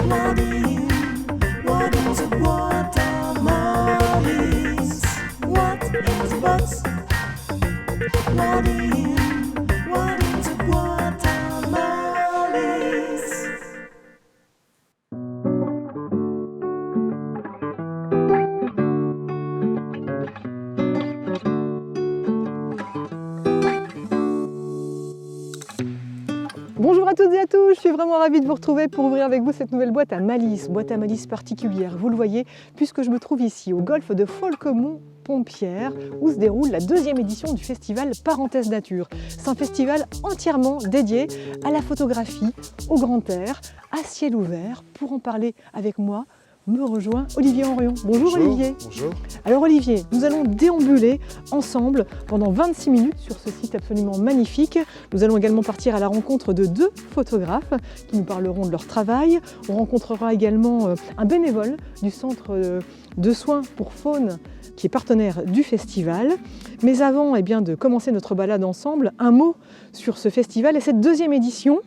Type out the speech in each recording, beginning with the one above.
What is a guacamoles? What is bugs? What is a guacamoles? Bonjour à toutes et à tous, je suis vraiment ravie de vous retrouver pour ouvrir avec vous cette nouvelle boîte à malice particulière, vous le voyez, puisque je me trouve ici au golfe de Folquemont-Pompierre, où se déroule la deuxième édition du festival Parenthèse Nature. C'est un festival entièrement dédié à la photographie, au grand air, à ciel ouvert. Pour en parler avec moi, me rejoint Olivier Henrion. Bonjour Olivier. Bonjour. Alors Olivier, nous allons déambuler ensemble pendant 26 minutes sur ce site absolument magnifique. Nous allons également partir à la rencontre de deux photographes qui nous parleront de leur travail. On rencontrera également un bénévole du centre de soins pour faune qui est partenaire du festival. Mais avant de commencer notre balade ensemble, un mot sur ce festival et cette deuxième édition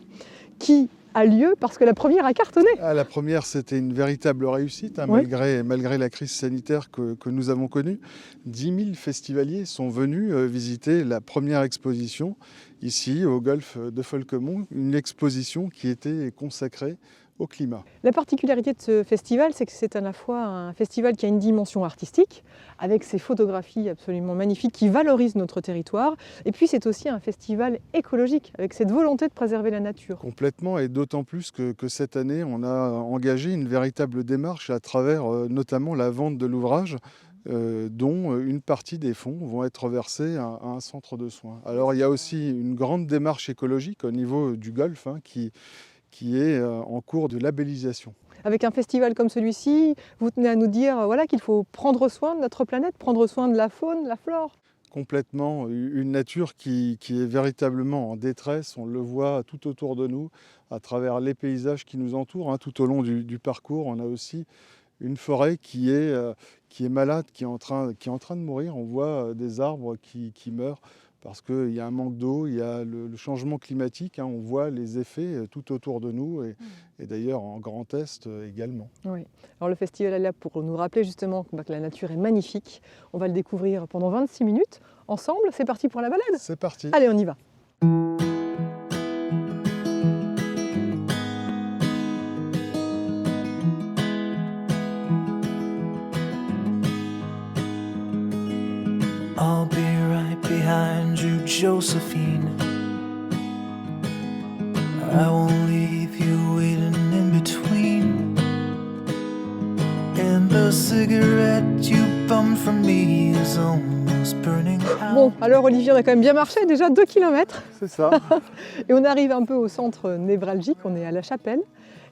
qui a lieu parce que la première a cartonné. La première, c'était une véritable réussite, Oui. malgré la crise sanitaire que nous avons connue. 10 000 festivaliers sont venus visiter la première exposition ici au golfe de Folquemont, une exposition qui était consacrée au climat. La particularité de ce festival, c'est que c'est à la fois un festival qui a une dimension artistique, avec ses photographies absolument magnifiques qui valorisent notre territoire, et puis c'est aussi un festival écologique, avec cette volonté de préserver la nature. Complètement, et d'autant plus que cette année, on a engagé une véritable démarche à travers notamment la vente de l'ouvrage, dont une partie des fonds vont être versés à un centre de soins. Alors il y a aussi une grande démarche écologique au niveau du golfe qui est en cours de labellisation. Avec un festival comme celui-ci, vous tenez à nous dire qu'il faut prendre soin de notre planète, prendre soin de la faune, la flore. Complètement, une nature qui est véritablement en détresse, on le voit tout autour de nous, à travers les paysages qui nous entourent. Tout au long du parcours, on a aussi une forêt qui est malade, qui est en train de mourir. On voit des arbres qui meurent parce qu'il y a un manque d'eau, il y a le changement climatique, on voit les effets tout autour de nous et d'ailleurs en Grand Est également. Oui. Alors le festival est là pour nous rappeler justement que la nature est magnifique. On va le découvrir pendant 26 minutes ensemble. C'est parti pour la balade. C'est parti. Allez, on y va. I'll be right behind you, Josephine. I won't leave you waiting in between. And the cigarette you bummed from me is almost burning out. Bon, alors Olivier, on a quand même bien marché, déjà 2 km. C'est ça. Et on arrive un peu au centre névralgique, on est à la Chapelle.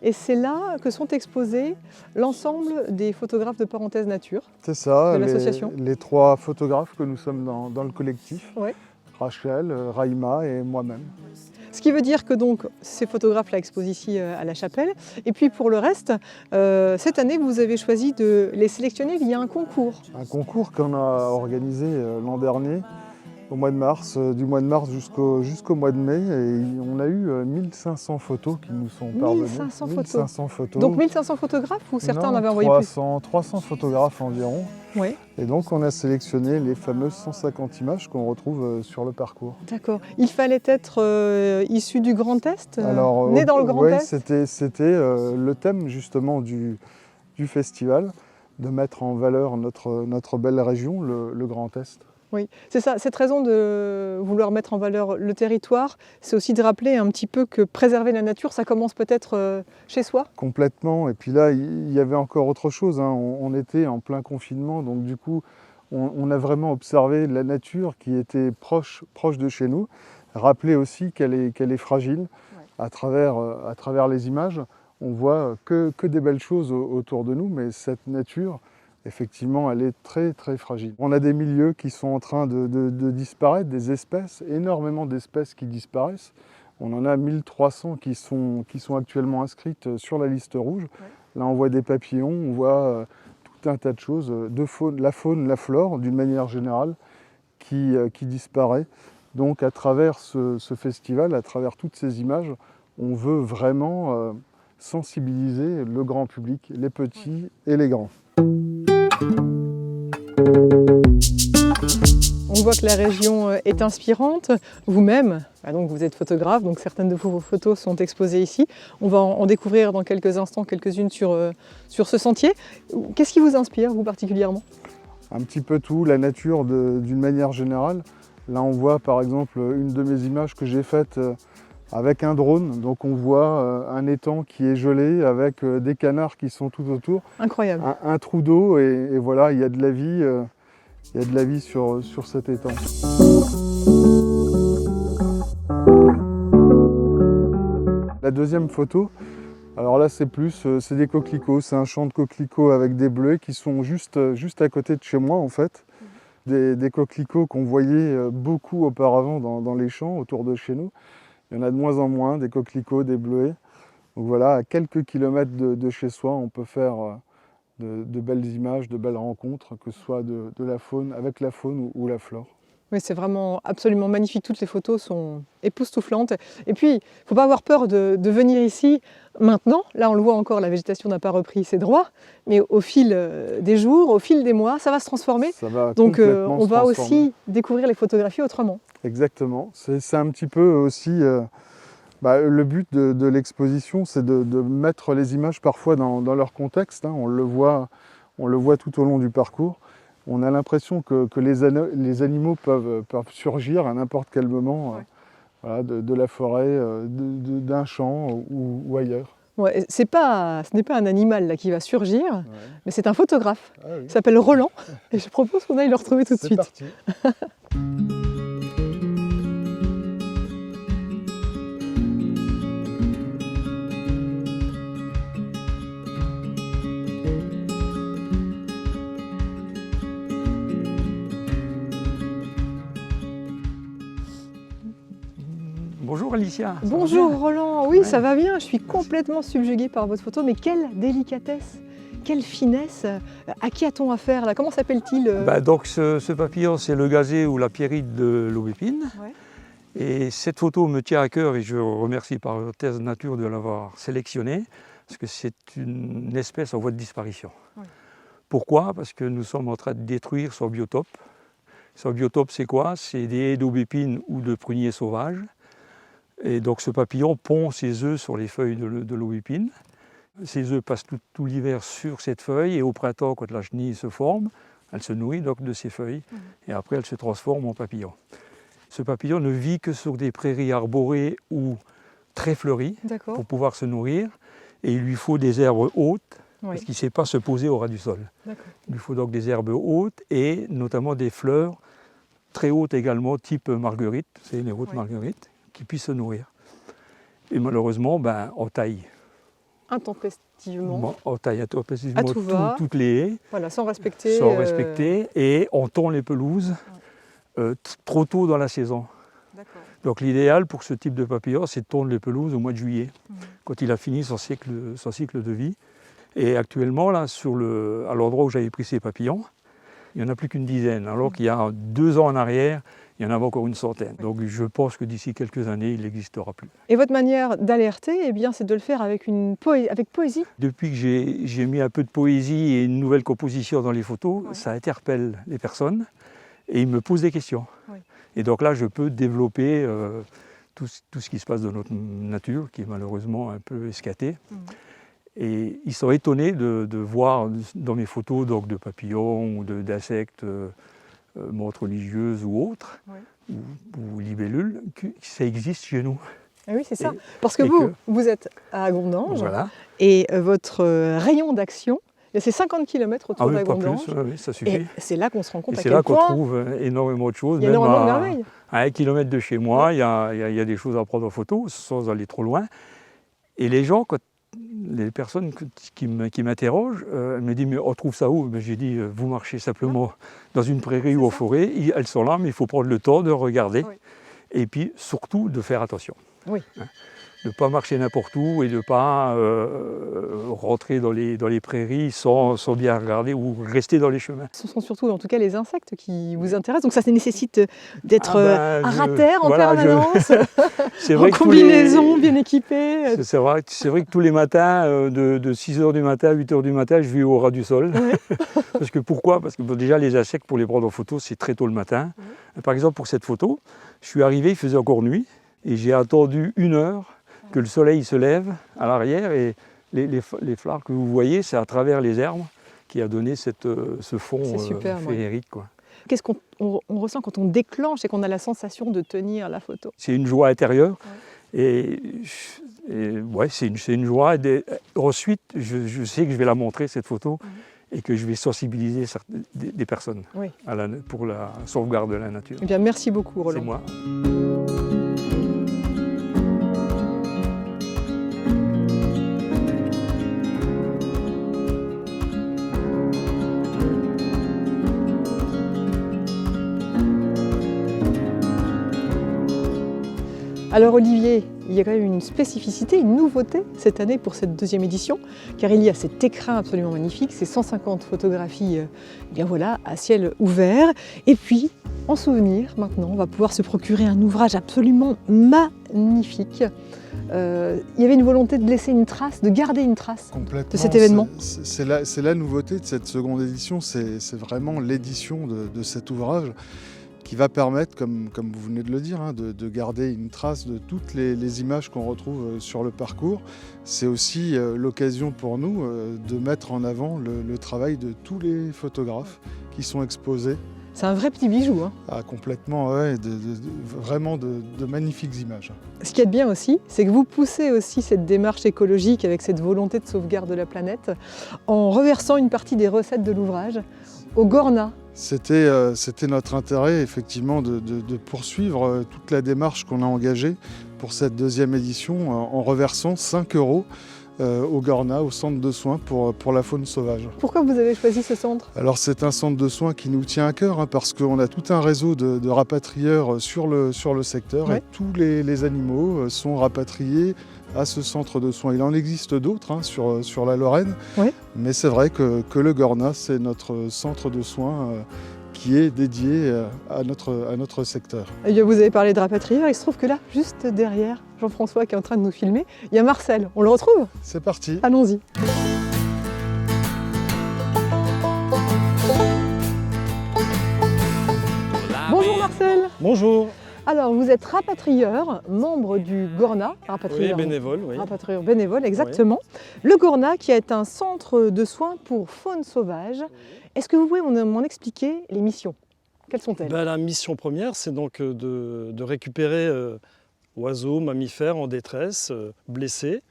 Et c'est là que sont exposés l'ensemble des photographes de Parenthèse Nature. C'est ça, De l'association. les 3 photographes que nous sommes dans le collectif, Ouais. Rachel, Raïma et moi-même. Ce qui veut dire que donc ces photographes-là exposent ici à la Chapelle. Et puis pour le reste, cette année, vous avez choisi de les sélectionner via un concours. Un concours qu'on a organisé l'an dernier, au mois de mars, du mois de mars jusqu'au mois de mai. Et on a eu 1500 photos qui nous sont parvenues. 1500 photos. 1500 photos. Donc 1500 photographes ou certains en Non, avaient envoyé 300 photographes environ. plus? Oui, Et donc on a sélectionné les fameuses 150 images qu'on retrouve sur le parcours. d'accord. Il fallait être issu du Grand Est, Alors, né dans le Grand ouais, Est. c'était le thème justement du festival, de mettre en valeur notre belle région, le Grand Est. Oui, c'est ça. Cette raison de vouloir mettre en valeur le territoire, c'est aussi de rappeler un petit peu que préserver la nature, ça commence peut-être chez soi. Complètement. Et puis là, il y avait encore autre chose. On était en plein confinement, donc du coup, on a vraiment observé la nature qui était proche de chez nous. Rappeler aussi qu'elle est fragile. À travers les images, on voit que des belles choses autour de nous, mais cette nature, effectivement, elle est très très fragile. On a des milieux qui sont en train de disparaître, des espèces, énormément d'espèces qui disparaissent. On en a 1300 qui sont actuellement inscrites sur la liste rouge. Ouais. Là, on voit des papillons, on voit tout un tas de choses, la faune, la flore, d'une manière générale, qui disparaît. Donc, à travers ce festival, à travers toutes ces images, on veut vraiment sensibiliser le grand public, les petits et les grands. On voit que la région est inspirante. Vous-même, donc vous êtes photographe, donc certaines de vos photos sont exposées ici. On va en découvrir dans quelques instants quelques-unes sur ce sentier. Qu'est-ce qui vous inspire, vous particulièrement? Un petit peu tout, la nature d'une manière générale. Là, on voit par exemple une de mes images que j'ai faite avec un drone. Donc on voit un étang qui est gelé avec des canards qui sont tout autour. Incroyable. Un trou d'eau et voilà, il y a de la vie. Il y a de la vie sur cet étang. La deuxième photo, alors là c'est des coquelicots, c'est un champ de coquelicots avec des bleuets qui sont juste à côté de chez moi en fait. Des coquelicots qu'on voyait beaucoup auparavant dans les champs autour de chez nous. Il y en a de moins en moins, des coquelicots, des bleuets. Donc voilà, à quelques kilomètres de chez soi, on peut faire de belles images, de belles rencontres, que ce soit avec la faune ou la flore. Oui, c'est vraiment absolument magnifique. Toutes les photos sont époustouflantes. Et puis, il ne faut pas avoir peur de venir ici maintenant. Là, on le voit encore, la végétation n'a pas repris ses droits. Mais au fil des jours, au fil des mois, ça va se transformer. Ça va donc, complètement on se va transformer. aussi découvrir les photographies autrement. Exactement. C'est un petit peu aussi... le but de l'exposition, c'est de mettre les images parfois dans leur contexte. On le voit tout au long du parcours. On a l'impression que les animaux peuvent surgir à n'importe quel moment de la forêt, d'un champ ou ailleurs. Ouais, ce n'est pas un animal là, qui va surgir, mais c'est un photographe. Ah oui. Il s'appelle Roland et je propose qu'on aille le retrouver tout de suite. C'est parti. Bonjour Alicia. Ça va Bonjour bien? Roland, oui Ouais. ça va bien, je suis complètement subjuguée par votre photo, mais quelle délicatesse, quelle finesse. À qui a-t-on affaire là? Comment s'appelle-t-il Donc ce papillon, c'est le gazé ou la pierrite de l'aubépine. Ouais. Et cette photo me tient à cœur et je remercie par Thèse Nature de l'avoir sélectionnée, parce que c'est une espèce en voie de disparition. Ouais. Pourquoi? Parce que nous sommes en train de détruire son biotope. Son biotope, c'est quoi? C'est des haies d'aubépine ou de pruniers sauvages. Et donc ce papillon pond ses œufs sur les feuilles de l'aubépine. Ces œufs passent tout l'hiver sur cette feuille et au printemps, quand la chenille se forme, elle se nourrit donc de ces feuilles et après elle se transforme en papillon. Ce papillon ne vit que sur des prairies arborées ou très fleuries D'accord. pour pouvoir se nourrir et il lui faut des herbes hautes Oui. parce qu'il ne sait pas se poser au ras du sol. D'accord. Il lui faut donc des herbes hautes et notamment des fleurs très hautes également, type marguerite, c'est les hautes marguerites, qui puissent se nourrir. Et malheureusement, on taille. Intempestivement. On taille intempestivement À tout va. toutes les haies, Voilà, sans respecter. sans respecter, et on tond les pelouses trop tôt dans la saison. D'accord. Donc l'idéal pour ce type de papillon, c'est de tondre les pelouses au mois de juillet, quand il a fini son cycle de vie. Et actuellement, là, à l'endroit où j'avais pris ces papillons, il n'y en a plus qu'une dizaine, alors qu'il y a 2 ans en arrière, il y en avait encore une centaine. Donc je pense que d'ici quelques années, il n'existera plus. Et votre manière d'alerter, eh bien, c'est de le faire avec avec poésie. Depuis que j'ai mis un peu de poésie et une nouvelle composition dans les photos, ça interpelle les personnes et ils me posent des questions. Oui. Et donc là, je peux développer tout ce qui se passe dans notre nature, qui est malheureusement un peu escatée. Et ils sont étonnés de voir dans mes photos donc, de papillons ou d'insectes, montres religieuses ou autres, ou libellules, que ça existe chez nous. Ah oui, c'est ça. Et- Parce que et vous êtes à Gondange Voilà. et votre rayon d'action, c'est 50 km autour Ah oui, pas d'Agondange. plus, oui, ça suffit. Et c'est là qu'on se rend compte Et à c'est quel là qu'on point trouve énormément de choses. il y a Même énormément de merveilles. à 1 kilomètre de chez moi, il y a des choses à prendre en photo sans aller trop loin. Et les gens, les personnes qui m'interrogent, elles me disent « mais on trouve ça où ?» J'ai dit « vous marchez simplement dans une prairie ou en forêt, elles sont là, mais il faut prendre le temps de regarder. Oui. Et puis surtout de faire attention. Oui. de ne pas marcher n'importe où et de ne pas rentrer dans les prairies sans bien regarder ou rester dans les chemins. Ce sont surtout en tout cas les insectes qui vous intéressent, donc ça nécessite d'être à je- terre en voilà, permanence, C'est en vrai que tous les- combinaison, bien équipé. C'est vrai que tous les matins, de 6 h du matin à 8 h du matin, je vis au ras du sol. Ouais. Pourquoi? Parce que bon, déjà, les insectes, pour les prendre en photo, c'est très tôt le matin. Par exemple, pour cette photo, je suis arrivé, il faisait encore nuit, et j'ai attendu 1 heure que le soleil se lève à l'arrière, et les fleurs que vous voyez, c'est à travers les herbes qui a donné ce fond C'est super, ouais. féerique, quoi. Qu'est-ce qu'on ressent quand on déclenche et qu'on a la sensation de tenir la photo? C'est une joie intérieure. Et ouais, c'est une joie. Ensuite, je sais que je vais la montrer, cette photo, et que je vais sensibiliser des personnes Oui. pour la sauvegarde de la nature. Eh bien, merci beaucoup, Roland. C'est moi. Alors Olivier, il y a quand même une spécificité, une nouveauté cette année pour cette deuxième édition, car il y a cet écrin absolument magnifique, ces 150 photographies bien voilà, à ciel ouvert. Et puis, en souvenir, maintenant, on va pouvoir se procurer un ouvrage absolument magnifique. Il y avait une volonté de laisser une trace, de garder une trace de cet événement. C'est la nouveauté de cette seconde édition, c'est vraiment l'édition de cet ouvrage qui va permettre, comme vous venez de le dire, de garder une trace de toutes les images qu'on retrouve sur le parcours. C'est aussi l'occasion pour nous de mettre en avant le travail de tous les photographes qui sont exposés. C'est un vrai petit bijou. Hein. Ah, complètement, ouais, vraiment de magnifiques images. Ce qui est bien aussi, c'est que vous poussez aussi cette démarche écologique avec cette volonté de sauvegarde de la planète en reversant une partie des recettes de l'ouvrage au Gornat. C'était notre intérêt, effectivement, de poursuivre toute la démarche qu'on a engagée pour cette deuxième édition en reversant 5 € au Gornat, au centre de soins pour la faune sauvage. Pourquoi vous avez choisi ce centre? Alors c'est un centre de soins qui nous tient à cœur parce qu'on a tout un réseau de rapatrieurs sur le secteur Ouais. et tous les animaux sont rapatriés à ce centre de soins. Il en existe d'autres sur la Lorraine, Ouais. mais c'est vrai que le Gornat, c'est notre centre de soins qui est dédié à notre secteur. Eh bien, vous avez parlé de rapatrieurs, il se trouve que là, juste derrière Jean-François qui est en train de nous filmer, il y a Marcel. On le retrouve? C'est parti. Allons-y. Bonjour Marcel. Bonjour. Alors, vous êtes rapatrieur, membre du Gornat, Oui, rapatrieur, bénévole, oui. rapatrieur bénévole, exactement. Le Gornat qui est un centre de soins pour faune sauvage. Est-ce que vous pouvez m'en expliquer les missions? Quelles sont-elles? Ben, la mission première, c'est donc de récupérer oiseaux, mammifères en détresse, blessés.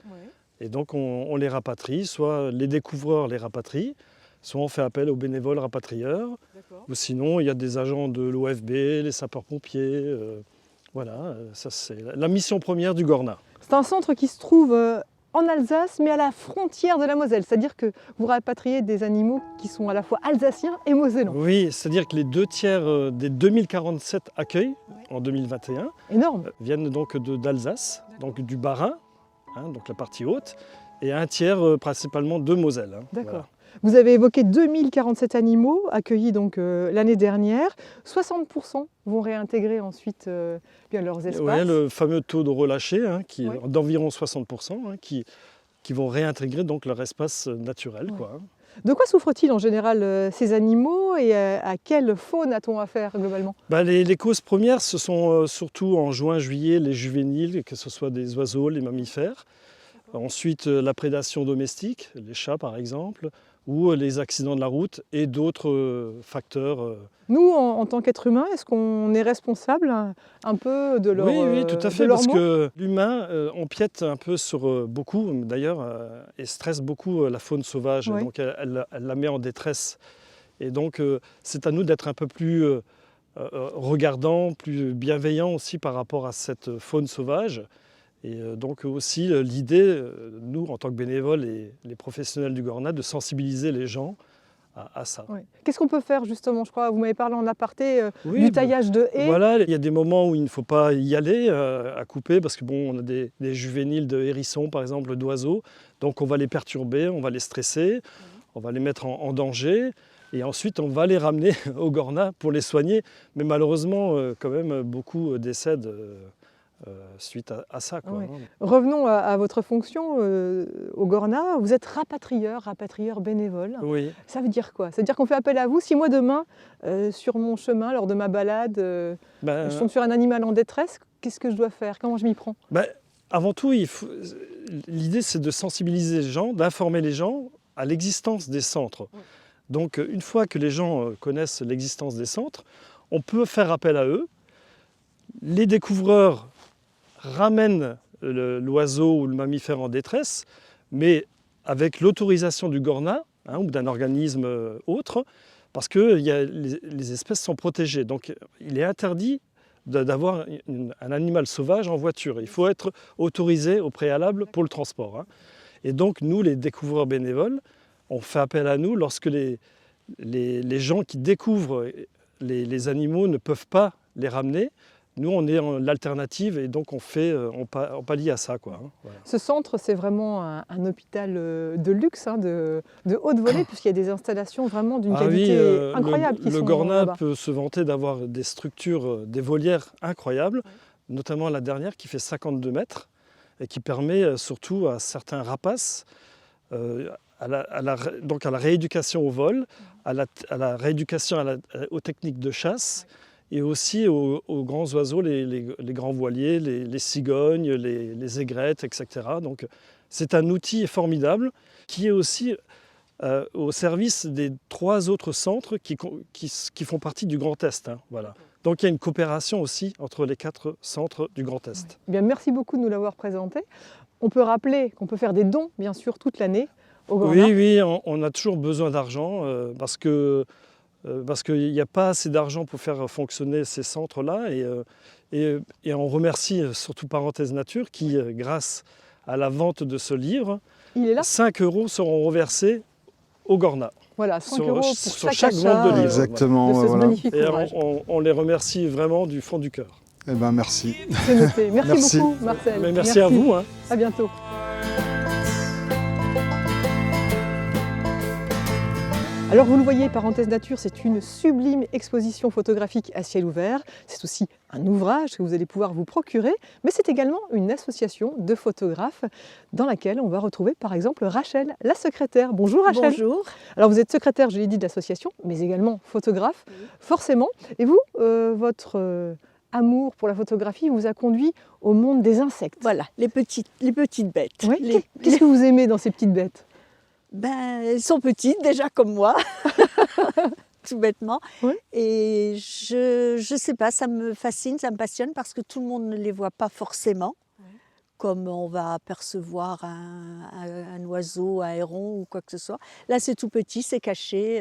Et donc on les rapatrie, soit les découvreurs les rapatrient, soit on fait appel aux bénévoles rapatrieurs. Ou sinon, il y a des agents de l'OFB, les sapeurs-pompiers. Voilà, ça c'est la mission première du Gornat. C'est un centre qui se trouve en Alsace, mais à la frontière de la Moselle. C'est-à-dire que vous rapatriez des animaux qui sont à la fois alsaciens et mosellans. Oui, c'est-à-dire que les 2/3 des 2047 accueils en 2021 Énorme. viennent donc d'Alsace, donc du Bas-Rhin, donc la partie haute, et un tiers principalement de Moselle. D'accord. Voilà. Vous avez évoqué 2047 animaux accueillis donc l'année dernière. 60% vont réintégrer ensuite bien leurs espaces. Ouais, le fameux taux de relâché, qui Ouais. est d'environ 60%, qui vont réintégrer donc leur espace naturel. Ouais. Quoi. De quoi souffrent-ils en général ces animaux et à quelle faune a-t-on affaire globalement? Les causes premières, ce sont surtout en juin-juillet les juvéniles, que ce soit des oiseaux, les mammifères. Ensuite, la prédation domestique, les chats par exemple, ou les accidents de la route et d'autres facteurs. Nous, en tant qu'êtres humains, est-ce qu'on est responsable un peu de leur Oui, tout à fait, de leur parce mort que l'humain empiète un peu sur beaucoup, d'ailleurs, et stresse beaucoup la faune sauvage, Oui. donc elle la met en détresse. Et donc, c'est à nous d'être un peu plus regardants, plus bienveillants aussi par rapport à cette faune sauvage. Et donc aussi l'idée, nous en tant que bénévoles et les professionnels du Gornat, de sensibiliser les gens à ça. Ouais. Qu'est-ce qu'on peut faire justement? Je crois, vous m'avez parlé en aparté Oui, du bah, taillage de haies. Voilà, il y a des moments où il ne faut pas y aller à couper parce que bon, on a des juvéniles de hérissons, par exemple, d'oiseaux. Donc on va les perturber, on va les stresser, on va les mettre en danger. Et ensuite, on va les ramener au Gornat pour les soigner. Mais malheureusement, quand même, beaucoup décèdent suite à ça, quoi, Ouais. hein. Revenons à votre fonction au Gornat. Vous êtes rapatrieur bénévole. Oui. Ça veut dire quoi? Ça veut dire qu'on fait appel à vous si moi demain, sur mon chemin, lors de ma balade, Ben, je tombe sur un animal en détresse, qu'est-ce que je dois faire? Comment je m'y prends? ben, avant tout, l'idée, c'est de sensibiliser les gens, d'informer les gens à l'existence des centres. Oui. Donc, une fois que les gens connaissent l'existence des centres, on peut faire appel à eux. Les découvreurs ramènent l'oiseau ou le mammifère en détresse, mais avec l'autorisation du Gornat ou d'un organisme autre, parce que les espèces sont protégées. Donc, il est interdit d'avoir un animal sauvage en voiture. Il faut être autorisé au préalable pour le transport, hein. Et donc, nous, les découvreurs bénévoles, on fait appel à nous lorsque les gens qui découvrent les animaux ne peuvent pas les ramener. Nous, on est en l'alternative et donc on pallie à ça, quoi, hein. Voilà. Ce centre, c'est vraiment un hôpital de luxe, hein, de haute volée, puisqu'il y a des installations vraiment d'une qualité incroyable qui le sont Gornat là-bas. peut se vanter d'avoir des structures, des volières incroyables, notamment la dernière qui fait 52 mètres et qui permet surtout à certains rapaces donc à la rééducation au vol, à la rééducation aux techniques de chasse et aussi aux grands oiseaux, les grands voiliers, les cigognes, les aigrettes, etc. Donc c'est un outil formidable qui est aussi au service des 3 autres centres qui font partie du Grand Est, hein, voilà. Donc il y a une coopération aussi entre les 4 centres du Grand Est. Ouais. Eh bien, merci beaucoup de nous l'avoir présenté. On peut rappeler qu'on peut faire des dons, bien sûr, toute l'année au Gornat. Oui, on a toujours besoin d'argent parce qu'il n'y a pas assez d'argent pour faire fonctionner ces centres-là. Et on remercie surtout Parenthèse Nature qui, grâce à la vente de ce livre, Il est là. 5 € seront reversés au Gornat. Voilà, 5 sur- € pour sur chaque chaque achat vente de livre. Exactement, de ce voilà. magnifique Et ouvrage. on les remercie vraiment du fond du cœur. Eh ben merci. C'est noté. Merci, Merci. beaucoup, Marcel. Mais merci à vous, hein. À bientôt. Alors vous le voyez, Parenthèse Nature, c'est une sublime exposition photographique à ciel ouvert. C'est aussi un ouvrage que vous allez pouvoir vous procurer, mais c'est également une association de photographes dans laquelle on va retrouver par exemple Rachel, la secrétaire. Bonjour Rachel. Bonjour. Alors vous êtes secrétaire, je l'ai dit, de l'association, mais également photographe, forcément. Et vous, votre amour pour la photographie vous a conduit au monde des insectes. Voilà, les petites bêtes. Oui. Qu'est-ce que vous aimez dans ces petites bêtes? Elles sont petites déjà comme moi, tout bêtement. Oui. Et je sais pas, ça me fascine, ça me passionne parce que tout le monde ne les voit pas forcément. Comme on va apercevoir un oiseau, un héron ou quoi que ce soit. Là, c'est tout petit, c'est caché.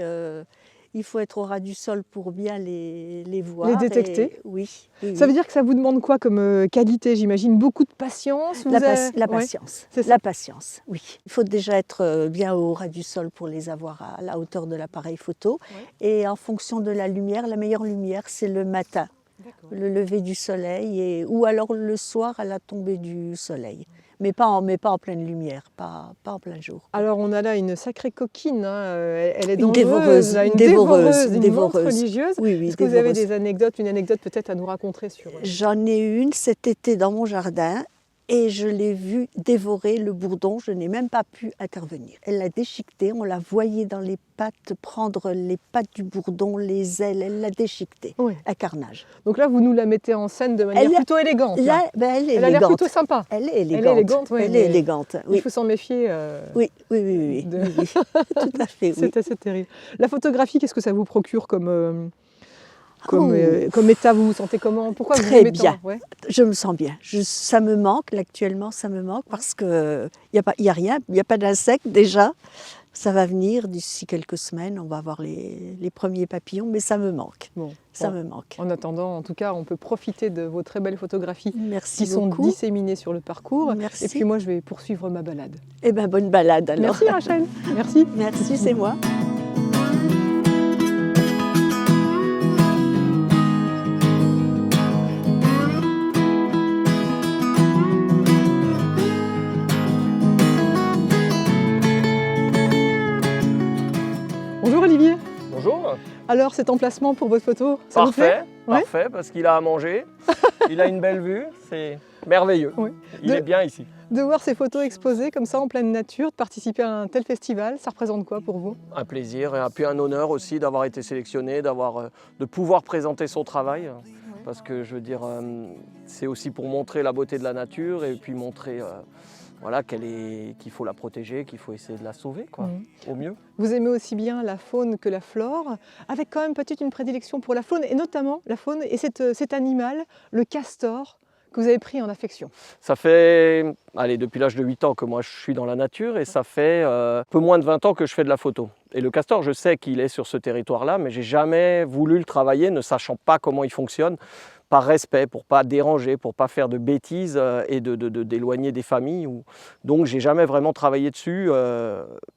Il faut être au ras du sol pour bien les voir. Les détecter. Et, oui. Ça veut dire que ça vous demande quoi comme qualité? J'imagine beaucoup de patience. La Ouais, patience. c'est ça. La patience, oui. Il faut déjà être bien au ras du sol pour les avoir à la hauteur de l'appareil photo. Ouais. Et en fonction de la lumière, la meilleure lumière, c'est le matin, le lever du soleil, ou alors le soir à la tombée du soleil. Mais pas en pleine lumière, pas en plein jour. Alors on a là une sacrée coquine, hein. Elle est Une dangereuse, dévoreuse, là, une dévoreuse, une une dévoreuse dévoreuse. religieuse. Oui, oui, Est-ce que vous avez dévoreuse. une anecdote peut-être à nous raconter sur... J'en ai une cet été dans mon jardin et je l'ai vue dévorer le bourdon. Je n'ai même pas pu intervenir. Elle l'a déchiqueté, on la voyait dans les pattes prendre les pattes du bourdon, les ailes, elle l'a déchiqueté. Oui. Un carnage. Donc là, vous nous la mettez en scène de manière Elle a- plutôt élégante. là. Là, elle est Elle a l'air élégante. plutôt sympa. Elle est élégante. Elle est élégante, oui, Elle mais est élégante, Il oui. faut s'en méfier. Oui. de- Oui. Tout à fait, oui. C'est assez terrible. La photographie, qu'est-ce que ça vous procure comme Oh. état? Vous vous sentez comment? Pourquoi vous Très aimez bien. tant? Ouais. Je me sens bien. Ça me manque, actuellement, ça me manque parce qu'il n'y a rien, il n'y a pas d'insectes déjà. Ça va venir d'ici quelques semaines, on va avoir les premiers papillons, mais ça me manque. Bon, Ça bon. me manque. En attendant, en tout cas, on peut profiter de vos très belles photographies Merci qui sont beaucoup. disséminées sur le parcours. Merci. Et puis moi, je vais poursuivre ma balade. Eh bien, bonne balade alors. Merci Rachel. Merci. Merci, c'est moi. Alors cet emplacement pour votre photo, ça vous plaît? Ouais. Parfait, parce qu'il a à manger, il a une belle vue, c'est merveilleux. Oui. Il est bien ici. De voir ces photos exposées comme ça en pleine nature, de participer à un tel festival, ça représente quoi pour vous? Un plaisir et puis un honneur aussi d'avoir été sélectionné, de pouvoir présenter son travail. Parce que je veux dire, c'est aussi pour montrer la beauté de la nature et puis montrer voilà, qu'il faut la protéger, qu'il faut essayer de la sauver quoi, au mieux. Vous aimez aussi bien la faune que la flore, avec quand même peut-être une prédilection pour la faune, et notamment la faune et cet animal, le castor, que vous avez pris en affection. Ça fait, depuis l'âge de 8 ans que moi je suis dans la nature et ça fait peu moins de 20 ans que je fais de la photo. Et le castor, je sais qu'il est sur ce territoire-là, mais j'ai jamais voulu le travailler, ne sachant pas comment il fonctionne, par respect, pour pas déranger, pour pas faire de bêtises et d'éloigner des familles. Donc j'ai jamais vraiment travaillé dessus.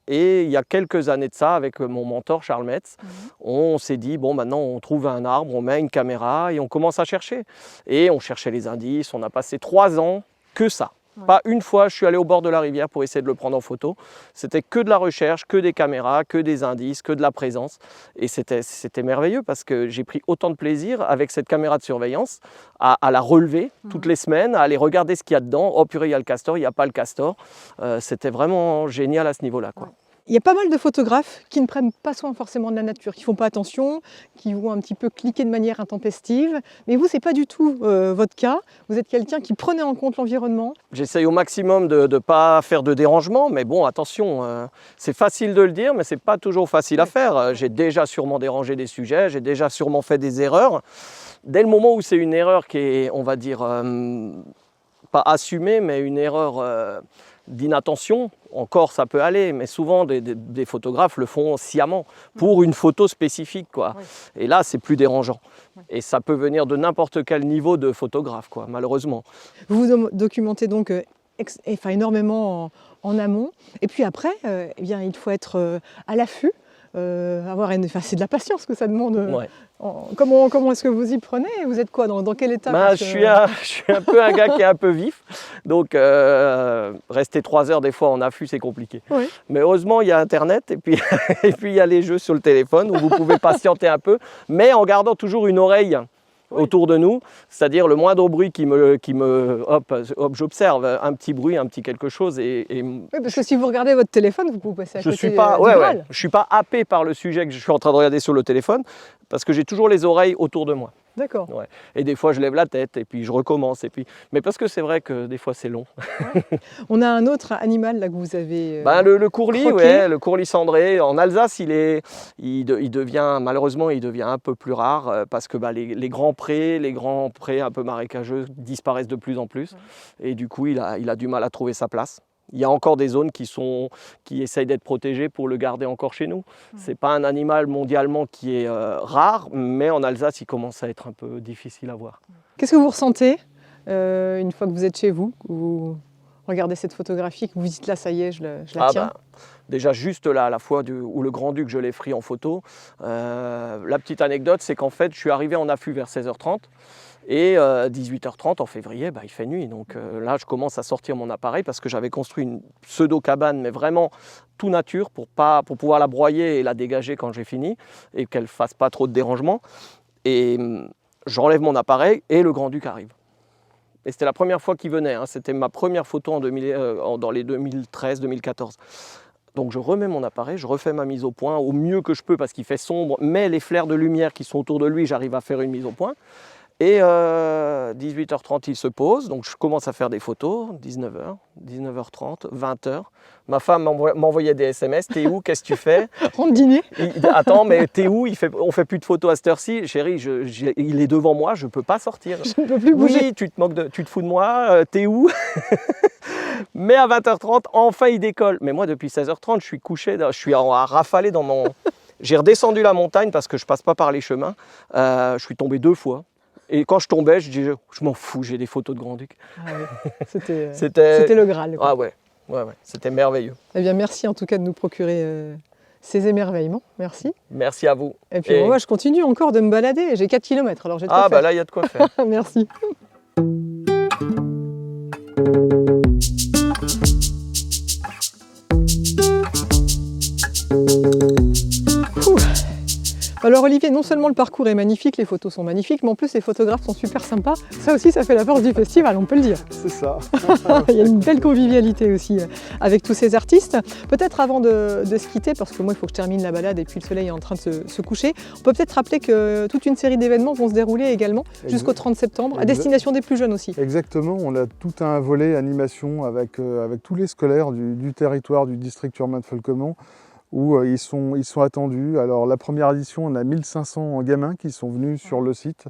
Et il y a quelques années de ça, avec mon mentor Charles Metz, on s'est dit, bon maintenant on trouve un arbre, on met une caméra et on commence à chercher. Et on cherchait les indices, on a passé 3 ans que ça. Pas une fois, je suis allé au bord de la rivière pour essayer de le prendre en photo. C'était que de la recherche, que des caméras, que des indices, que de la présence. Et c'était merveilleux parce que j'ai pris autant de plaisir avec cette caméra de surveillance à la relever toutes les semaines, à aller regarder ce qu'il y a dedans. Oh purée, il y a le castor, il n'y a pas le castor. C'était vraiment génial à ce niveau-là, quoi. Il y a pas mal de photographes qui ne prennent pas soin forcément de la nature, qui ne font pas attention, qui vont un petit peu cliquer de manière intempestive. Mais vous, ce n'est pas du tout votre cas. Vous êtes quelqu'un qui prenait en compte l'environnement. J'essaye au maximum de ne pas faire de dérangement, mais bon, attention, c'est facile de le dire, mais ce n'est pas toujours facile à faire. J'ai déjà sûrement dérangé des sujets, j'ai déjà sûrement fait des erreurs. Dès le moment où c'est une erreur qui est, on va dire, pas assumée, mais une erreur d'inattention, encore ça peut aller, mais souvent des photographes le font sciemment pour une photo spécifique, quoi. Et là, c'est plus dérangeant. Et ça peut venir de n'importe quel niveau de photographe, quoi, malheureusement. Vous vous documentez donc énormément en amont. Et puis après, eh bien, il faut être à l'affût. C'est de la patience que ça demande. Comment est-ce que vous y prenez? Vous êtes quoi, dans quelle étape? Je suis un peu un gars qui est un peu vif, donc rester 3 heures des fois en affût c'est compliqué. Oui. Mais heureusement il y a internet et puis il y a les jeux sur le téléphone où vous pouvez patienter un peu, mais en gardant toujours une oreille autour de nous, c'est-à-dire le moindre bruit hop, j'observe un petit bruit, un petit quelque chose. Oui, parce que si vous regardez votre téléphone, vous pouvez passer à côté du Graal. Je ne suis pas happé par le sujet que je suis en train de regarder sur le téléphone, parce que j'ai toujours les oreilles autour de moi. D'accord. Ouais. Et des fois, je lève la tête et puis je recommence. Mais parce que c'est vrai que des fois, c'est long. On a un autre animal là que vous avez le courlis, le courlis cendré. En Alsace, il devient malheureusement un peu plus rare parce que les grands prés un peu marécageux disparaissent de plus en plus. Et du coup, il a du mal à trouver sa place. Il y a encore des zones qui essayent d'être protégées pour le garder encore chez nous. Ce n'est pas un animal mondialement qui est rare, mais en Alsace, il commence à être un peu difficile à voir. Qu'est-ce que vous ressentez une fois que vous êtes chez vous, que vous regardez cette photographie, que vous dites là, ça y est, je la tiens? Déjà juste là, à la fois où le Grand-Duc, je l'ai pris en photo. La petite anecdote, c'est qu'en fait, je suis arrivé en affût vers 16h30. Et 18h30 en février, il fait nuit. Donc là, je commence à sortir mon appareil parce que j'avais construit une pseudo-cabane, mais vraiment tout nature pour pouvoir la broyer et la dégager quand j'ai fini et qu'elle ne fasse pas trop de dérangement. Et j'enlève mon appareil et le Grand-Duc arrive. Et c'était la première fois qu'il venait. C'était ma première photo dans les 2013-2014. Donc je remets mon appareil, je refais ma mise au point au mieux que je peux parce qu'il fait sombre, mais les flares de lumière qui sont autour de lui, j'arrive à faire une mise au point. Et 18h30, il se pose, donc je commence à faire des photos, 19h, 19h30, 20h. Ma femme m'envoyait des SMS, t'es où, qu'est-ce que tu fais? Rentre dîner. Attends, mais t'es où? On fait plus de photos à cette heure-ci. Chérie, il est devant moi, je ne peux pas sortir. Je ne peux plus bouger. Oui, tu te fous de moi, t'es où? Mais à 20h30, enfin il décolle. Mais moi, depuis 16h30, je suis couché, je suis à rafaler dans mon... J'ai redescendu la montagne parce que je ne passe pas par les chemins. Je suis tombé 2 fois. Et quand je tombais, je disais, je m'en fous, j'ai des photos de Grand-Duc. Ah oui. C'était le Graal. Ah ouais, c'était merveilleux. Eh bien, merci en tout cas de nous procurer ces émerveillements. Merci. Merci à vous. Et puis moi, je continue encore de me balader. J'ai 4 km, alors j'ai de quoi faire. Là, il y a de quoi faire. Merci. Alors Olivier, non seulement le parcours est magnifique, les photos sont magnifiques, mais en plus les photographes sont super sympas. Ça aussi, ça fait la force du festival, on peut le dire. C'est ça. Il y a une belle convivialité aussi avec tous ces artistes. Peut-être avant de se quitter, parce que moi il faut que je termine la balade et puis le soleil est en train de se coucher, on peut peut-être rappeler que toute une série d'événements vont se dérouler également jusqu'au 30 septembre, à destination des plus jeunes aussi. Exactement, on a tout un volet animation avec tous les scolaires du territoire du district urbain de Folquemont, où ils sont attendus. Alors la première édition, on a 1500 gamins qui sont venus sur le site,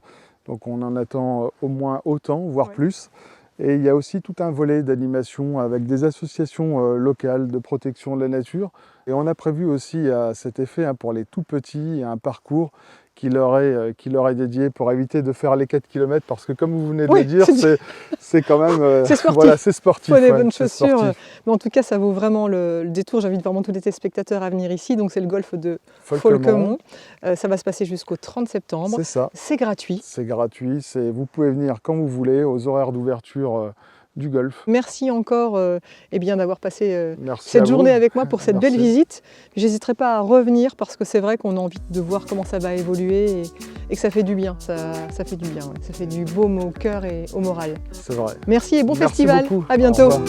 donc on en attend au moins autant, voire plus. Et il y a aussi tout un volet d'animation avec des associations locales de protection de la nature. Et on a prévu aussi à cet effet, pour les tout petits, un parcours qui leur est dédié pour éviter de faire les 4 km, parce que comme vous venez de le dire, c'est quand même c'est sportif. Voilà, c'est sportif. Il faut des bonnes chaussures. Mais en tout cas, ça vaut vraiment le détour. J'invite vraiment tous les téléspectateurs à venir ici. Donc c'est le golfe de Folquemont. Ça va se passer jusqu'au 30 septembre. C'est ça. C'est gratuit. C'est gratuit. Vous pouvez venir quand vous voulez, aux horaires d'ouverture du golfe. Merci encore d'avoir passé Merci cette à journée vous. avec moi pour cette Merci. belle visite. J'hésiterai pas à revenir parce que c'est vrai qu'on a envie de voir comment ça va évoluer et que ça fait du bien. Ça fait du bien. Ouais. Ça fait du baume au cœur et au moral. C'est vrai. Merci et bon Merci festival. beaucoup. À bientôt. Au revoir.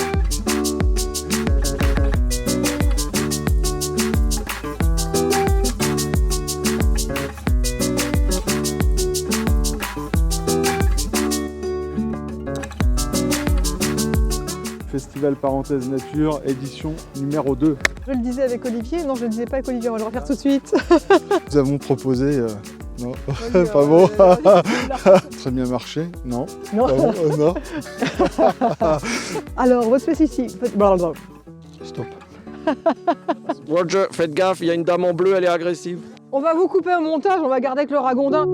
Festival Parenthèse Nature, édition numéro 2. Je le disais avec Olivier, non je le disais pas avec Olivier, on va le refaire tout de suite. Nous avons proposé... non, pas bon. Très bien marché, non. Non. Pas bon, non. Alors, votre spécificité... Stop. Roger, faites gaffe, il y a une dame en bleu, elle est agressive. On va vous couper un montage, on va garder avec le ragondin.